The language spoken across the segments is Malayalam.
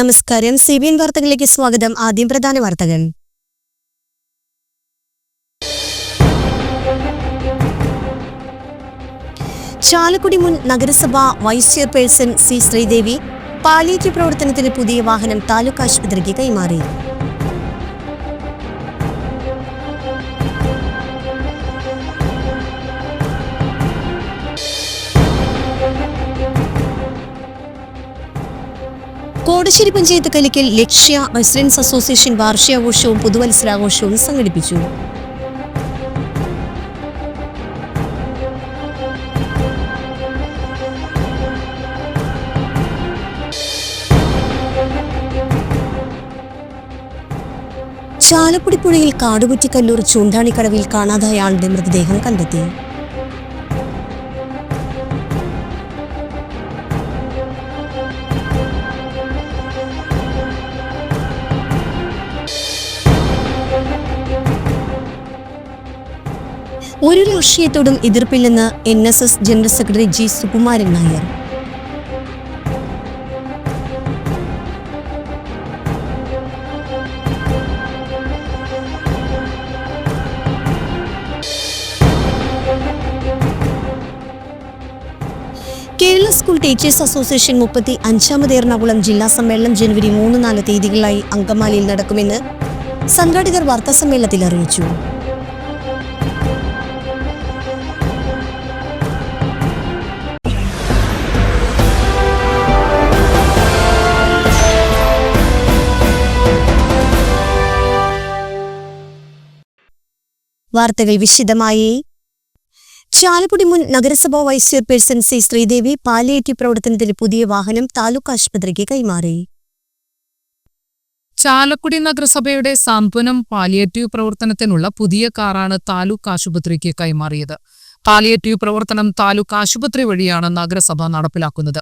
നമസ്കാരം. CBN വാർത്തകളിലേക്ക് സ്വാഗതം. ആദ്യം പ്രധാന വാർത്തകൾ. ചാലക്കുടി മുൻ നഗരസഭ vice chairperson C Sreedevi palliative പ്രവർത്തനത്തിന് പുതിയ വാഹനം താലൂക്ക് ആശുപത്രിക്ക് കൈമാറി. കോടശ്ശേരി പഞ്ചായത്ത് കലിക്കൽ ലക്ഷ്യ റെസിഡൻസ് അസോസിയേഷൻ വാർഷികാഘോഷവും പുതുവത്സരാഘോഷവും സംഘടിപ്പിച്ചു. ചാലക്കുടി പുഴയിൽ കാടുകുറ്റിക്കല്ലൂർ ചൂണ്ടാണിക്കടവിൽ കാണാതായ ആളുടെ മൃതദേഹം കണ്ടെത്തി. ഒരു രാഷ്ട്രീയത്തോടും എതിർപ്പില്ലെന്ന് NSS general secretary G Sukumaran Nair. Kerala school teachers association 35ാമത് എറണാകുളം ജില്ലാ സമ്മേളനം ജനുവരി 3-4 തീയതികളിലായി അങ്കമാലിയിൽ നടക്കുമെന്ന് സംഘാടകർ വാർത്താസമ്മേളനത്തിൽ അറിയിച്ചു. വാർത്തകൾ വിശദമായി. ചാലക്കുടി മുൻ നഗരസഭ vice chairperson C Sreedevi palliative പ്രവർത്തനത്തിന് പുതിയ വാഹനം താലൂക്ക് ആശുപത്രിക്ക് കൈമാറി. ചാലക്കുടി നഗരസഭയുടെ സാന്ത്വനം പാലിയേറ്റീവ് പ്രവർത്തനത്തിനുള്ള പുതിയ കാറാണ് താലൂക്ക് ആശുപത്രിക്ക് കൈമാറിയത്. പാലിയേറ്റീവ് പ്രവർത്തനം താലൂക്ക് ആശുപത്രി വഴിയാണ് നഗരസഭ നടപ്പിലാക്കുന്നത്.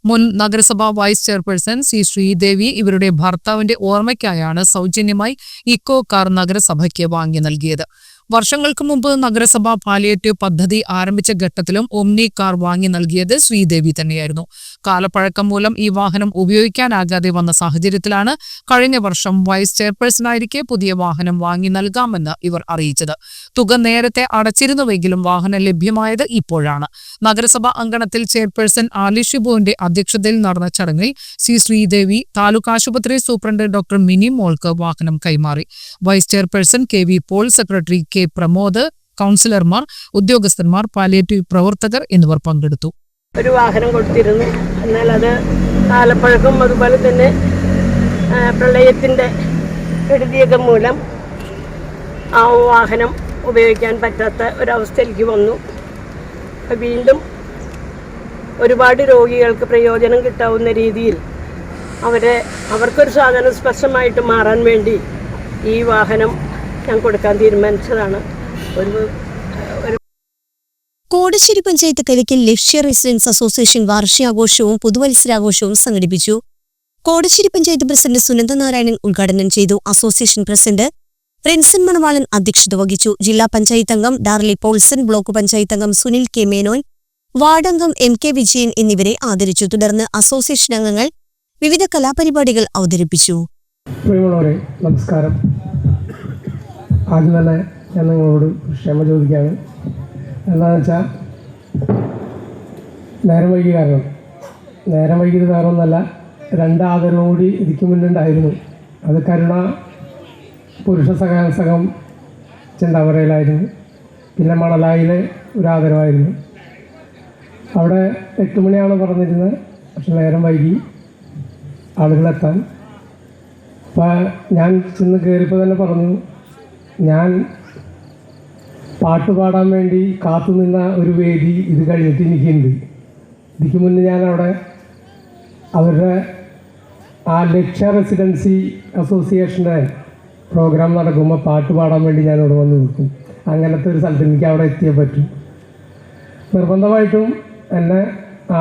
മുൻ നഗരസഭ വൈസ് ചെയർപേഴ്സൺ സി ശ്രീദേവി ഇവരുടെ ഭർത്താവിന്റെ ഓർമ്മയ്ക്കായാണ് സൗജന്യമായി ഇക്കോ കാർ നഗരസഭയ്ക്ക് വാങ്ങി നൽകിയത്. വർഷങ്ങൾക്ക് മുമ്പ് നഗരസഭ പാലിയേറ്റീവ് പദ്ധതി ആരംഭിച്ച ഘട്ടത്തിലും ഒമ്നി കാർ വാങ്ങി നൽകിയത് ശ്രീദേവി തന്നെയായിരുന്നു. കാലപ്പഴക്കം മൂലം ഈ വാഹനം ഉപയോഗിക്കാനാകാതെ വന്ന സാഹചര്യത്തിലാണ് കഴിഞ്ഞ വർഷം വൈസ് ചെയർപേഴ്സണായിരിക്കെ പുതിയ വാഹനം വാങ്ങി നൽകാമെന്ന് ഇവർ അറിയിച്ചത്. തുക നേരത്തെ അടച്ചിരുന്നുവെങ്കിലും വാഹനം ലഭ്യമായത് ഇപ്പോഴാണ്. നഗരസഭ അങ്കണത്തിൽ ചെയർപേഴ്സൺ ആലി ഷിബുവിന്റെ അധ്യക്ഷതയിൽ നടന്ന ചടങ്ങിൽ സി ശ്രീദേവി താലൂക്ക് ആശുപത്രി സൂപ്രണ്ട് ഡോക്ടർ മിനി മോൾക്ക് വാഹനം കൈമാറി. Vice chairperson KV Paul, secretary K Pramod, കൗൺസിലർമാർ, ഉദ്യോഗസ്ഥന്മാർ, പാലിയേറ്റീവ് പ്രവർത്തകർ എന്നിവർ പങ്കെടുത്തു. ഒരു വാഹനം കൊടുത്തിരുന്നു. എന്നാൽ അത് കാലപ്പഴക്കം അതുപോലെ തന്നെ പ്രളയത്തിൻ്റെ കെടുതിയൊക്കെ മൂലം ആ വാഹനം ഉപയോഗിക്കാൻ പറ്റാത്ത ഒരവസ്ഥയിലേക്ക് വന്നു. വീണ്ടും ഒരുപാട് രോഗികൾക്ക് പ്രയോജനം കിട്ടാവുന്ന രീതിയിൽ അവർക്കൊരു സാധനം സ്പർശമായിട്ട് മാറാൻ വേണ്ടി ഈ വാഹനം ഞാൻ കൊടുക്കാൻ തീരുമാനിച്ചതാണ്. കോടശ്ശേരി പഞ്ചായത്ത് കലിക്കൽ ലക്ഷ്യ റെസിഡൻസ് അസോസിയേഷൻ വാർഷികാഘോഷവും പുതുവത്സരാഘോഷവും സംഘടിപ്പിച്ചു. കോടശ്ശേരി പഞ്ചായത്ത് പ്രസിഡന്റ് സുനന്ദനാരായണൻ ഉദ്ഘാടനം ചെയ്തു. അസോസിയേഷൻ പ്രസിഡന്റ് റിൻസൺ മണവാളൻ അധ്യക്ഷത വഹിച്ചു. ജില്ലാ പഞ്ചായത്ത് അംഗം ഡാർലി പോൾസൺ, ബ്ലോക്ക് പഞ്ചായത്ത് അംഗം സുനിൽ K മേനോൻ, വാർഡംഗം MK വിജയൻ എന്നിവരെ ആദരിച്ചു. തുടർന്ന് അസോസിയേഷൻ അംഗങ്ങൾ വിവിധ കലാപരിപാടികൾ അവതരിപ്പിച്ചു. നമസ്കാരം. ആദ്യം തന്നെ ഞാൻ നിങ്ങളോട് ക്ഷമ ചോദിക്കുകയാണ്. എന്താണെന്ന് വെച്ചാൽ നേരം വൈകിയത് വേറൊന്നല്ല, 2 ആദരവും കൂടി ഇതിക്ക് മുന്നുണ്ടായിരുന്നു. അത് കരുണ പുരുഷ സഹകരണ സംഘം ചെണ്ടാവറയിലായിരുന്നു. പിന്നെ മണലായിലെ ഒരു ആദരവായിരുന്നു. അവിടെ 8 മണിയാണ് പറഞ്ഞിരുന്നത്. പക്ഷെ നേരം വൈകി ആളുകളെത്താൻ. അപ്പോൾ ഞാൻ ചെന്ന് കയറിയപ്പോൾ തന്നെ പറഞ്ഞു, ഞാൻ പാട്ടുപാടാൻ വേണ്ടി കാത്തുനിന്ന ഒരു വേദി ഇത് കഴിഞ്ഞിട്ട് എനിക്കുണ്ട്. ഇതിക്ക് മുന്നേ ഞാൻ അവിടെ അവരുടെ ആ ലക്ഷ്യ റെസിഡൻസി അസോസിയേഷൻ്റെ പ്രോഗ്രാം നടക്കുമ്പോൾ പാട്ട് പാടാൻ വേണ്ടി ഞാനവിടെ വന്ന് നിൽക്കും. അങ്ങനത്തെ ഒരു സ്ഥലത്ത് എനിക്ക് അവിടെ എത്തിയേ പറ്റും. നിർബന്ധമായിട്ടും എന്നെ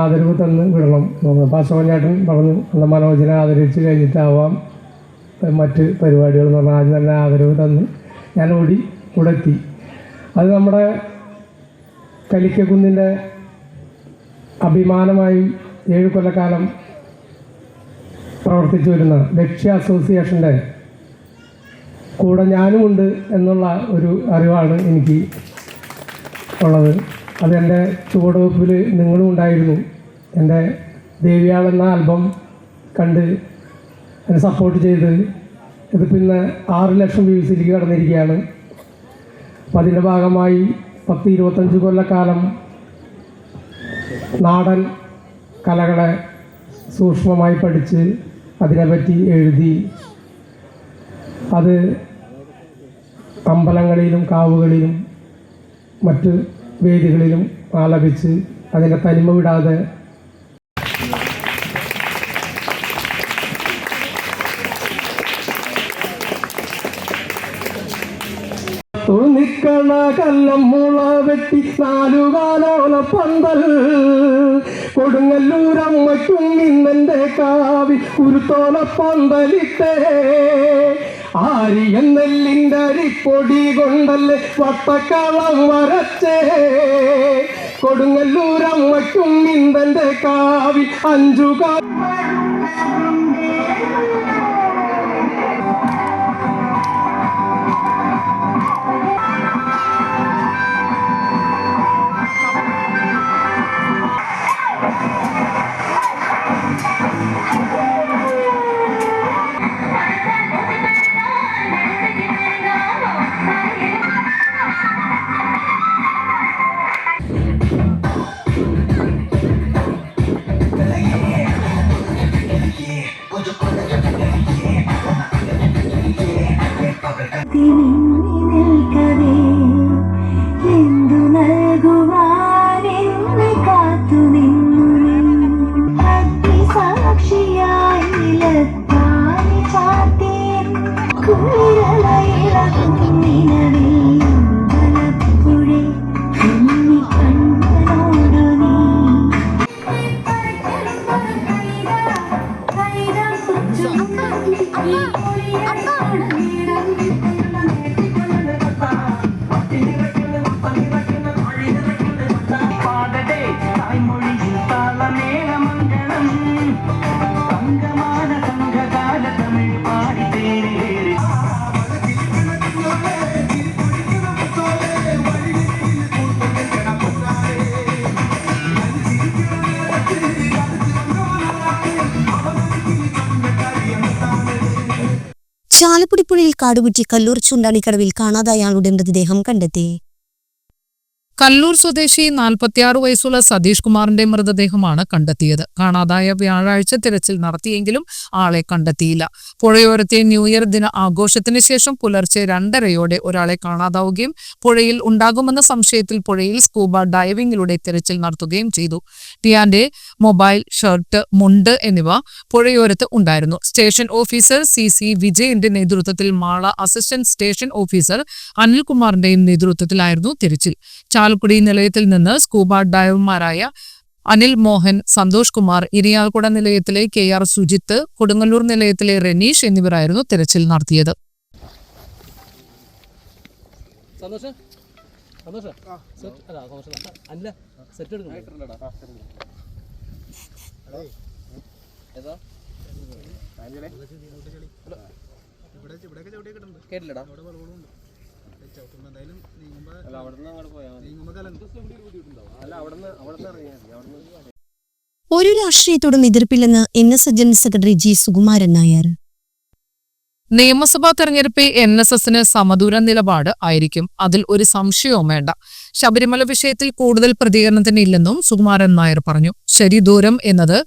ആദരവ് തന്ന് വിടണം. പാശവഞ്ഞാട്ടൻ പറഞ്ഞു, അന്ന് മനോജിനെ ആദരിച്ച് കഴിഞ്ഞിട്ടാവാം മറ്റ് പരിപാടികൾ എന്ന് പറഞ്ഞാൽ ആദ്യം തന്നെ ആദരവ് തന്ന് ഞാൻ കൂടെ എത്തി. അത് നമ്മുടെ കലിക്കക്കുന്നിൻ്റെ അഭിമാനമായും 7 കൊല്ലക്കാലം പ്രവർത്തിച്ചു വരുന്ന ലക്ഷ്യ അസോസിയേഷൻ്റെ കൂടെ ഞാനുമുണ്ട് എന്നുള്ള ഒരു അറിവാണ് എനിക്ക് ഉള്ളത്. അതെൻ്റെ ചുവടുവെപ്പിൽ നിങ്ങളും ഉണ്ടായിരുന്നു. എൻ്റെ ദേവിയാൾ എന്ന ആൽബം കണ്ട് എന്നെ സപ്പോർട്ട് ചെയ്ത് ഇത് പിന്നെ 6 ലക്ഷം വ്യൂസിലേക്ക് കടന്നിരിക്കുകയാണ്. അപ്പം അതിൻ്റെ ഭാഗമായി 10-25 കൊല്ലക്കാലം നാടൻ കലകളെ സൂക്ഷ്മമായി പഠിച്ച് അതിനെപ്പറ്റി എഴുതി അത് അമ്പലങ്ങളിലും കാവുകളിലും മറ്റ് വേദികളിലും ആലപിച്ച് അതിനെ തനിമ വിടാതെ തുണിക്കണ കല്ലം മുള വെട്ടി 4 കാലോല പന്തൽ കൊടുങ്ങല്ലൂരമ്മയ്ക്കും ഇന്നെൻ്റെ കാവി ഉരുത്തോല പന്തലിട്ടേ ആരിയൻ നെല്ലിൻ്റെ അരിപ്പൊടി കൊണ്ടല്ലേ വട്ടക്കളം വരച്ചേ കൊടുങ്ങല്ലൂരമ്മയ്ക്കും ഇന്നെൻ്റെ കാവി 5 ചാലക്കുടി പുഴയിൽ കാടുകുറ്റി കല്ലൂർ ചൂണ്ടാണിക്കടവിൽ കാണാതായ ആളുടെ മൃതദേഹം കണ്ടെത്തി. കല്ലൂർ സ്വദേശി 46 വയസ്സുള്ള സതീഷ് കുമാറിന്റെ മൃതദേഹമാണ് കണ്ടെത്തിയത്. കാണാതായ വ്യാഴാഴ്ച തിരച്ചിൽ നടത്തിയെങ്കിലും ആളെ കണ്ടെത്തിയില്ല. പുഴയോരത്തെ ന്യൂ ഇയർ ദിന ആഘോഷത്തിന് ശേഷം പുലർച്ചെ 2:30 ഒരാളെ കാണാതാവുകയും പുഴയിൽ ഉണ്ടാകുമെന്ന സംശയത്തിൽ പുഴയിൽ സ്കൂബ ഡൈവിംഗിലൂടെ തിരച്ചിൽ നടത്തുകയും ചെയ്തു. ടിയാന്റെ മൊബൈൽ, ഷർട്ട്, മുണ്ട് എന്നിവ പുഴയോരത്ത് ഉണ്ടായിരുന്നു. സ്റ്റേഷൻ ഓഫീസർ CC വിജയന്റെ നേതൃത്വത്തിൽ മാള അസിസ്റ്റന്റ് സ്റ്റേഷൻ ഓഫീസർ അനിൽകുമാറിന്റെയും നേതൃത്വത്തിലായിരുന്നു തിരച്ചിൽ. ചാലക്കുടി നിലയത്തിൽ നിന്ന് സ്കൂബ ഡൈവർമാരായ അനിൽ മോഹൻ, സന്തോഷ് കുമാർ, ഇരിയാൽക്കുട നിലയത്തിലെ KR സുജിത്ത്, കൊടുങ്ങല്ലൂർ നിലയത്തിലെ റെനീഷ് എന്നിവരായിരുന്നു തിരച്ചിൽ നടത്തിയത്. ഒരു രാഷ്ട്രീയത്തോടും എതിർപ്പില്ലെന്ന് NSS general secretary G. Sukumaran Nair. നിയമസഭാ തെരഞ്ഞെടുപ്പിൽ NSSന് സമദൂര നിലപാട് ആയിരിക്കും, അതിൽ ഒരു സംശയവും വേണ്ട. ശബരിമല വിഷയത്തിൽ കൂടുതൽ പ്രതികരണത്തിനില്ലെന്നും സുകുമാരൻ നായർ പറഞ്ഞു. ശരി ദൂരം എന്നത്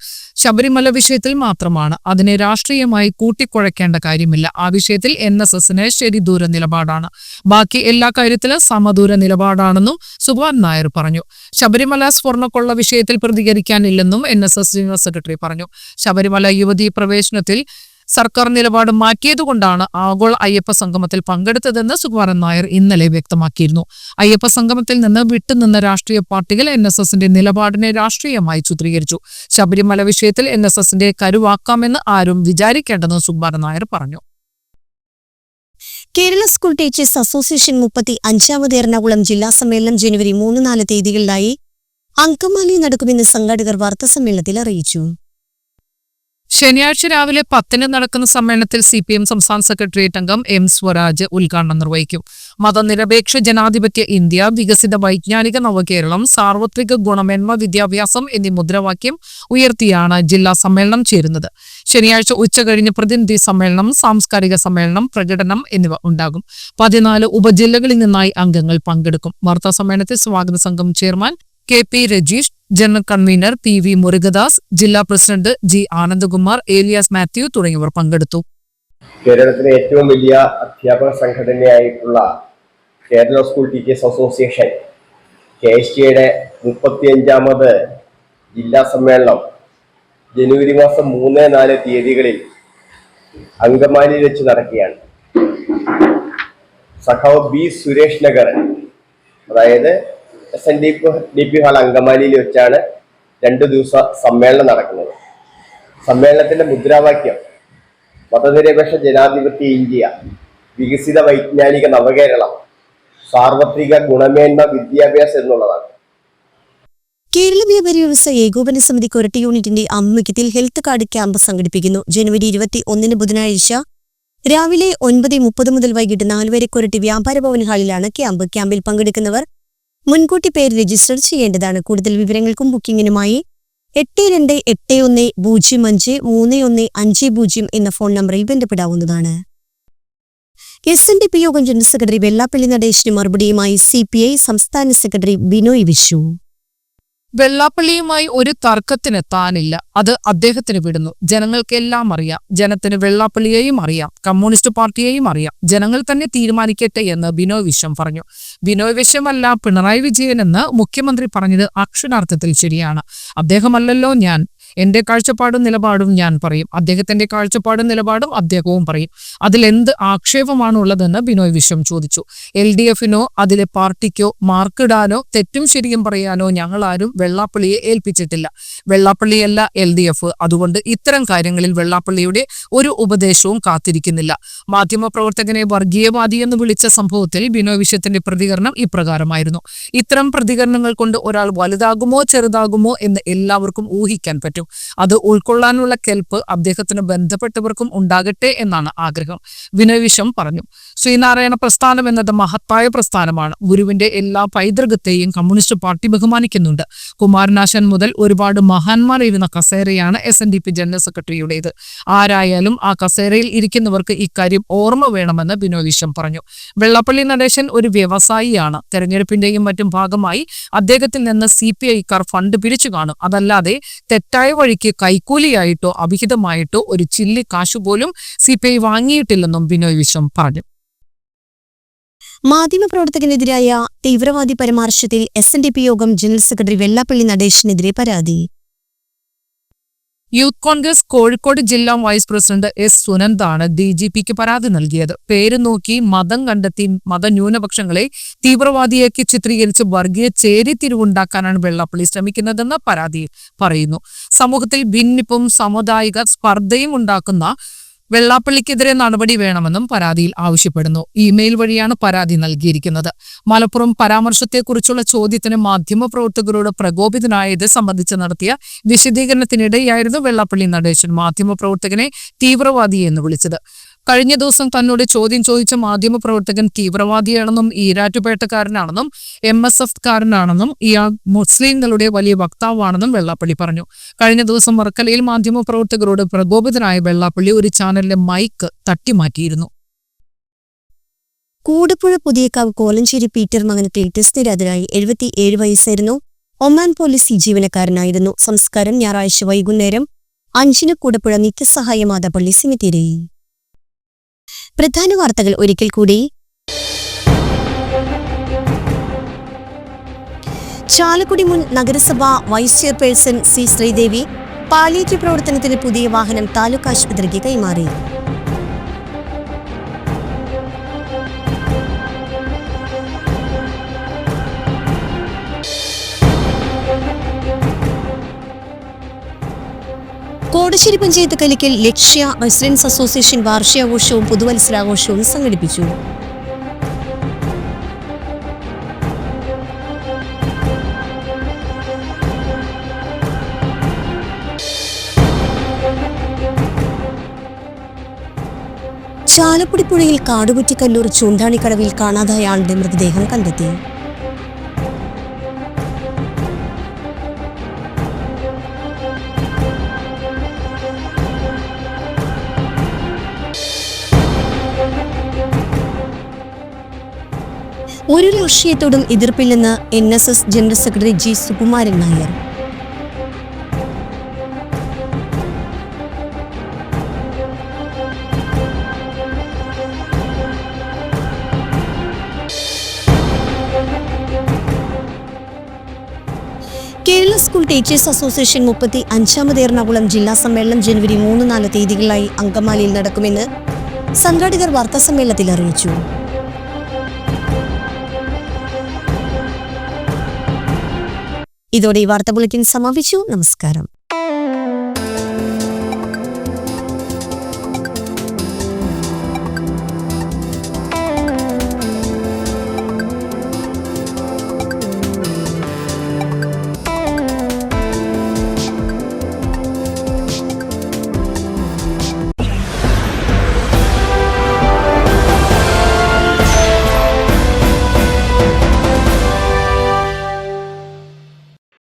ശബരിമല വിഷയത്തിൽ മാത്രമാണ്, അതിനെ രാഷ്ട്രീയമായി കൂട്ടിക്കുഴയ്ക്കേണ്ട കാര്യമില്ല. ആ വിഷയത്തിൽ NSSന് ശരി ദൂര നിലപാടാണ്, ബാക്കി എല്ലാ കാര്യത്തിലും സമദൂര നിലപാടാണെന്നും സുകുമാരൻ നായർ പറഞ്ഞു. ശബരിമല സ്വർണ്ണക്കൊള്ള വിഷയത്തിൽ പ്രതികരിക്കാനില്ലെന്നും NSS ജനറൽ സെക്രട്ടറി പറഞ്ഞു. ശബരിമല യുവതീ പ്രവേശനത്തിൽ സർക്കാർ നിലപാട് മാറ്റിയതുകൊണ്ടാണ് ആഗോള അയ്യപ്പ സംഗമത്തിൽ പങ്കെടുത്തതെന്ന് സുകുമാരൻ നായർ ഇന്നലെ വ്യക്തമാക്കിയിരുന്നു. അയ്യപ്പ സംഗമത്തിൽ നിന്ന് വിട്ടുനിന്ന രാഷ്ട്രീയ പാർട്ടികൾ NSSന്റെ നിലപാടിനെ രാഷ്ട്രീയമായി ചിത്രീകരിച്ചു. ശബരിമല വിഷയത്തിൽ NSSന്റെ കരുവാക്കാമെന്ന് ആരും വിചാരിക്കേണ്ടെന്ന് സുകുമാരൻ നായർ പറഞ്ഞു. കേരള സ്കൂൾ ടീച്ചേഴ്സ് അസോസിയേഷൻ 35ാമത് എറണാകുളം ജില്ലാ സമ്മേളനം ജനുവരി 3-4 തീയതികളിലായി അങ്കമാലി നടക്കുമെന്ന് സംഘാടകർ വാർത്താസമ്മേളനത്തിൽ അറിയിച്ചു. ശനിയാഴ്ച രാവിലെ 10 നടക്കുന്ന സമ്മേളനത്തിൽ CPM സംസ്ഥാന സെക്രട്ടേറിയറ്റ് അംഗം M. സ്വരാജ് ഉദ്ഘാടനം നിർവഹിക്കും. മതനിരപേക്ഷ ജനാധിപത്യ ഇന്ത്യ, വികസിത വൈജ്ഞാനിക നവകേരളം, സാർവത്രിക ഗുണമേന്മ വിദ്യാഭ്യാസം എന്നീ മുദ്രാവാക്യം ഉയർത്തിയാണ് ജില്ലാ സമ്മേളനം ചേരുന്നത്. ശനിയാഴ്ച ഉച്ചകഴിഞ്ഞ് പ്രതിനിധി സമ്മേളനം, സാംസ്കാരിക സമ്മേളനം, പ്രകടനം എന്നിവ ഉണ്ടാകും. 14 ഉപജില്ലകളിൽ നിന്നായി അംഗങ്ങൾ പങ്കെടുക്കും. വാർത്താ സമ്മേളനത്തിൽ സ്വാഗത സംഘം chairman KP Rajeesh, general convener PV Murugadas, ജില്ലാ പ്രസിഡന്റ് G. ആനന്ദകുമാർ, ഏലിയാസ് മാത്യു തുടങ്ങിയവർ പങ്കെടുത്തു. കേരളത്തിലെ ഏറ്റവും വലിയ അധ്യാപക സംഘടനയായിട്ടുള്ള കേരള സ്കൂൾ ടീച്ചേഴ്സ് അസോസിയേഷൻ KSTയുടെ 35ാമത് ജില്ലാ സമ്മേളനം ജനുവരി മാസം 3-4 തീയതികളിൽ അങ്കമാലിയിൽ വെച്ച് നടക്കുകയാണ്. സഖാവ് B. സുരേഷ് നഗർ, അതായത് SNDP ഹാൾ അങ്കമാലിയിൽ വെച്ചാണ് 2 ദിവസ സമ്മേളനം നടക്കുന്നത്. സമ്മേളനത്തിന്റെ മുദ്രാവാക്യം മതനിരപേക്ഷ ജനാധിപത്യ ഇന്ത്യ, വികസിത വൈജ്ഞാനിക നവകേരളം, സാർവത്രിക ഗുണമേന്മ വിദ്യാഭ്യാസം എന്നുള്ളതാണ്. കേരള വ്യാപാരി വ്യവസായ ഏകോപന സമിതി കൊരട്ടി യൂണിറ്റിന്റെ ആഭിമുഖ്യത്തിൽ ഹെൽത്ത് കാർഡ് ക്യാമ്പ് സംഘടിപ്പിക്കുന്നു. ജനുവരി 21 ബുധനാഴ്ച രാവിലെ 9:30 മുതൽ വൈകിട്ട് 4 വരെ കൊരട്ടി വ്യാപാര ഭവൻ ഹാളിലാണ് ക്യാമ്പ്. ക്യാമ്പിൽ പങ്കെടുക്കുന്നവർ മുൻകൂട്ടി പേര് രജിസ്റ്റർ ചെയ്യേണ്ടതാണ്. കൂടുതൽ വിവരങ്ങൾക്കും ബുക്കിംഗിനുമായി 8281053150 എന്ന ഫോൺ നമ്പറിൽ ബന്ധപ്പെടാവുന്നതാണ്. SNDP യോഗം ജനറൽ സെക്രട്ടറി വെള്ളാപ്പള്ളി നടേശന് മറുപടിയുമായി CPI സംസ്ഥാന സെക്രട്ടറി ബിനോയ് വിശ്വു. വെള്ളാപ്പള്ളിയുമായി ഒരു തർക്കത്തിന് താനില്ല, അത് അദ്ദേഹത്തിന് വിടുന്നു. ജനങ്ങൾക്കെല്ലാം അറിയാം. ജനത്തിന് വെള്ളാപ്പള്ളിയെയും അറിയാം, കമ്മ്യൂണിസ്റ്റ് പാർട്ടിയെയും അറിയാം. ജനങ്ങൾ തന്നെ തീരുമാനിക്കട്ടെ എന്ന് ബിനോയ് വിശ്വം പറഞ്ഞു. ബിനോയ് വിശ്വമല്ല പിണറായി വിജയൻ എന്ന് മുഖ്യമന്ത്രി പറഞ്ഞത് അക്ഷരാർത്ഥത്തിൽ ശരിയാണ്. അദ്ദേഹമല്ലല്ലോ ഞാൻ. എന്റെ കാഴ്ചപ്പാടും നിലപാടും ഞാൻ പറയും, അദ്ദേഹത്തിന്റെ കാഴ്ചപ്പാടും നിലപാടും അദ്ദേഹവും പറയും. അതിലെന്ത് ആക്ഷേപമാണുള്ളതെന്ന് ബിനോയ് വിശ്വം ചോദിച്ചു. LDFനോ അതിലെ പാർട്ടിക്കോ മാർക്കിടാനോ തെറ്റും ശരിയും പറയാനോ ഞങ്ങളാരും വെള്ളാപ്പള്ളിയെ ഏൽപ്പിച്ചിട്ടില്ല. വെള്ളാപ്പള്ളിയല്ല LDF. അതുകൊണ്ട് ഇത്തരം കാര്യങ്ങളിൽ വെള്ളാപ്പള്ളിയുടെ ഒരു ഉപദേശവും കാത്തിരിക്കുന്നില്ല. മാധ്യമപ്രവർത്തകനെ വർഗീയവാദിയെന്ന് വിളിച്ച സംഭവത്തിൽ ബിനോയ് വിശ്വത്തിന്റെ പ്രതികരണം ഇപ്രകാരമായിരുന്നു. ഇത്തരം പ്രതികരണങ്ങൾ കൊണ്ട് ഒരാൾ വലുതാകുമോ ചെറുതാകുമോ എന്ന് എല്ലാവർക്കും ഊഹിക്കാൻ പറ്റും. അത് ഉൾക്കൊള്ളാനുള്ള കെൽപ്പ് അദ്ദേഹത്തിന് ബന്ധപ്പെട്ടവർക്കും ഉണ്ടാകട്ടെ എന്നാണ് ആഗ്രഹം. ബിനോയ് വിശ്വം പറഞ്ഞു. ശ്രീനാരായണ പ്രസ്ഥാനം എന്നത് മഹത്തായ പ്രസ്ഥാനമാണ്. ഗുരുവിന്റെ എല്ലാ പൈതൃകത്തെയും കമ്മ്യൂണിസ്റ്റ് പാർട്ടി ബഹുമാനിക്കുന്നുണ്ട്. കുമാരനാശൻ മുതൽ ഒരുപാട് മഹാന്മാർ ഇരുന്ന കസേരയാണ് SNDP ജനറൽ സെക്രട്ടറിയുടേത്. ആരായാലും ആ കസേരയിൽ ഇരിക്കുന്നവർക്ക് ഇക്കാര്യം ഓർമ്മ വേണമെന്ന് ബിനോയ് വിശ്വം പറഞ്ഞു. വെള്ളാപ്പള്ളി നടേശൻ ഒരു വ്യവസായിയാണ്. തെരഞ്ഞെടുപ്പിന്റെയും മറ്റും ഭാഗമായി അദ്ദേഹത്തിൽ നിന്ന് CPIക്കാർ ഫണ്ട് പിരിച്ചു കാണും. അതല്ലാതെ തെറ്റായ വഴിക്ക് കൈക്കൂലിയായിട്ടോ അവിഹിതമായിട്ടോ ഒരു ചില്ലി കാശുപോലും CPI വാങ്ങിയിട്ടില്ലെന്നും ബിനോയ് വിശ്വം പറഞ്ഞു. മാധ്യമപ്രവർത്തകനെതിരായ തീവ്രവാദി പരാമർശത്തിൽ SNDP യോഗം ജനറൽ സെക്രട്ടറി വെള്ളാപ്പള്ളി നടേശനെതിരെ പരാതി. യൂത്ത് കോൺഗ്രസ് കോഴിക്കോട് ജില്ലാ വൈസ് പ്രസിഡന്റ് S. സുനന്ദാണ് DGPക്ക് പരാതി നൽകിയത്. പേര് നോക്കി മതം കണ്ടെത്തി മതന്യൂനപക്ഷങ്ങളെ തീവ്രവാദിയാക്കി ചിത്രീകരിച്ച് വർഗീയ ചേരിതിരിവുണ്ടാക്കാനാണ് വെള്ളാപ്പള്ളി ശ്രമിക്കുന്നതെന്ന് പരാതിയിൽ പറയുന്നു. സമൂഹത്തിൽ ഭിന്നിപ്പും സാമുദായിക സ്പർദ്ധയും ഉണ്ടാക്കുന്ന വെള്ളാപ്പള്ളിക്കെതിരെ നടപടി വേണമെന്നും പരാതിയിൽ ആവശ്യപ്പെടുന്നു. ഇമെയിൽ വഴിയാണ് പരാതി നൽകിയിരിക്കുന്നത്. മലപ്പുറം പരാമർശത്തെക്കുറിച്ചുള്ള ചോദ്യത്തിന് മാധ്യമപ്രവർത്തകരോട് പ്രകോപിതനായത് സംബന്ധിച്ച് നടത്തിയ വിശദീകരണത്തിനിടെയായിരുന്നു വെള്ളാപ്പള്ളി നടേശൻ മാധ്യമപ്രവർത്തകനെ തീവ്രവാദി എന്ന് വിളിച്ചത്. കഴിഞ്ഞ ദിവസം തന്നോട് ചോദ്യം ചോദിച്ച മാധ്യമപ്രവർത്തകൻ തീവ്രവാദിയാണെന്നും ഈരാറ്റുപേട്ടക്കാരനാണെന്നും MSF കാരനാണെന്നും ഇയാൾ മുസ്ലിങ്ങളുടെ വലിയ വക്താവാണെന്നും വെള്ളാപ്പള്ളി പറഞ്ഞു. കഴിഞ്ഞ ദിവസം വർക്കലയിൽ മാധ്യമപ്രവർത്തകരോട് പ്രകോപിതനായ വെള്ളാപ്പള്ളി ഒരു ചാനലിലെ മൈക്ക് തട്ടിമാറ്റിയിരുന്നു. കൂടപ്പുഴ പുതിയക്കാവ് കോലഞ്ചേരി പീറ്റർ മകൻ ക്ലീറ്റസ് നിരാതനായി 77 വയസ്സായിരുന്നു. ഒമാൻ പോലീസ് ജീവനക്കാരനായിരുന്നു. സംസ്കാരം ഞായറാഴ്ച വൈകുന്നേരം 5 കൂടപ്പുഴ നിത്യസഹായ മാതാപള്ളി സെമിത്തേരിയിൽ. പ്രധാന വാർത്തകൾ ഒരിക്കൽ കൂടി. ചാലക്കുടി മുൻ നഗരസഭ vice chairperson C. Sreedevi palliative പ്രവർത്തനത്തിന് പുതിയ വാഹനം താലൂക്ക് ആശുപത്രിക്ക് കൈമാറി. കോടശ്ശേരി പഞ്ചായത്ത് കലിക്കൽ ലക്ഷ്യ റെസിഡൻസ് അസോസിയേഷൻ വാർഷികാഘോഷവും പുതുവത്സരാഘോഷവും സംഘടിപ്പിച്ചു. ചാലക്കുടി പുഴയിൽ കാടുകുറ്റിക്കല്ലൂർ ചൂണ്ടാണിക്കടവിൽ കാണാതായ ആളുടെ മൃതദേഹം കണ്ടെത്തി. ഒരു രാഷ്ട്രീയത്തോടും എതിർപ്പില്ലെന്ന് NSS general secretary G. Sukumaran Nair. Kerala school teachers association 35ാമത് എറണാകുളം ജില്ലാ സമ്മേളനം ജനുവരി 3-4 തീയതികളിലായി അങ്കമാലിയിൽ നടക്കുമെന്ന് സംഘാടകർ വാർത്താസമ്മേളനത്തിൽ അറിയിച്ചു. ഇതോടെ ഈ വാർത്താ ബുള്ളറ്റിൻ സമാപിച്ചു. നമസ്കാരം.